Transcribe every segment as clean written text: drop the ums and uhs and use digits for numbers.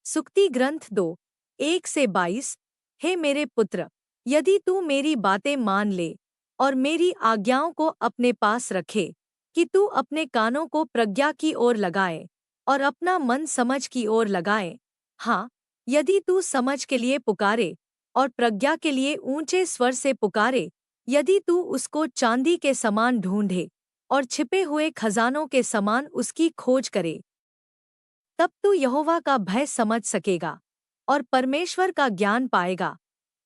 सुक्ति ग्रंथ 2:1-22। हे मेरे पुत्र, यदि तू मेरी बातें मान ले और मेरी आज्ञाओं को अपने पास रखे, कि तू अपने कानों को प्रज्ञा की ओर लगाए और अपना मन समझ की ओर लगाए। हाँ, यदि तू समझ के लिए पुकारे और प्रज्ञा के लिए ऊंचे स्वर से पुकारे, यदि तू उसको चांदी के समान ढूंढे और छिपे हुए खजानों के समान उसकी खोज करे, तब तू यहोवा का भय समझ सकेगा और परमेश्वर का ज्ञान पाएगा,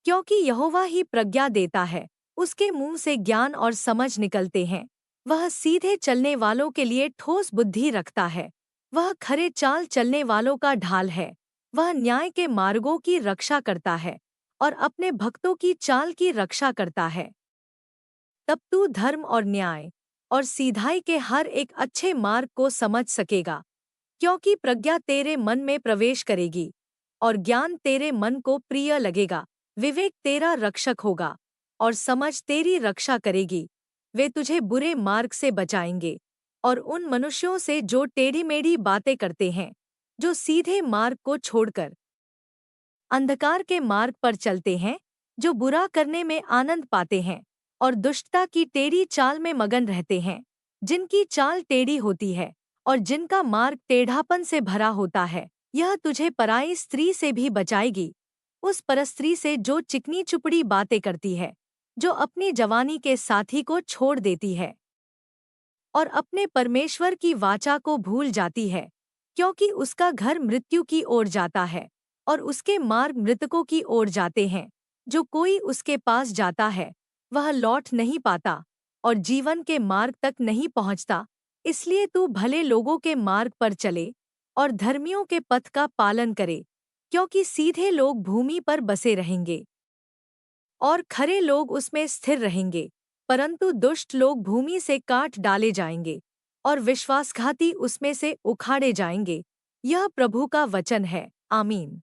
क्योंकि यहोवा ही प्रज्ञा देता है, उसके मुंह से ज्ञान और समझ निकलते हैं। वह सीधे चलने वालों के लिए ठोस बुद्धि रखता है, वह खरे चाल चलने वालों का ढाल है। वह न्याय के मार्गों की रक्षा करता है और अपने भक्तों की चाल की रक्षा करता है। तब तू धर्म और न्याय और सीधाई के हर एक अच्छे मार्ग को समझ सकेगा, क्योंकि प्रज्ञा तेरे मन में प्रवेश करेगी और ज्ञान तेरे मन को प्रिय लगेगा। विवेक तेरा रक्षक होगा और समझ तेरी रक्षा करेगी। वे तुझे बुरे मार्ग से बचाएंगे और उन मनुष्यों से जो टेढ़ी मेढ़ी बातें करते हैं, जो सीधे मार्ग को छोड़कर अंधकार के मार्ग पर चलते हैं, जो बुरा करने में आनंद पाते हैं और दुष्टता की टेढ़ी चाल में मगन रहते हैं, जिनकी चाल टेढ़ी होती है और जिनका मार्ग टेढ़ापन से भरा होता है। यह तुझे पराई स्त्री से भी बचाएगी, उस परस्त्री से जो चिकनी चुपड़ी बातें करती है, जो अपनी जवानी के साथी को छोड़ देती है और अपने परमेश्वर की वाचा को भूल जाती है, क्योंकि उसका घर मृत्यु की ओर जाता है और उसके मार्ग मृतकों की ओर जाते हैं। जो कोई उसके पास जाता है, वह लौट नहीं पाता और जीवन के मार्ग तक नहीं पहुंचता। इसलिए तू भले लोगों के मार्ग पर चले और धर्मियों के पथ का पालन करे, क्योंकि सीधे लोग भूमि पर बसे रहेंगे और खरे लोग उसमें स्थिर रहेंगे, परंतु दुष्ट लोग भूमि से काट डाले जाएंगे और विश्वासघाती उसमें से उखाड़े जाएंगे। यह प्रभु का वचन है। आमीन।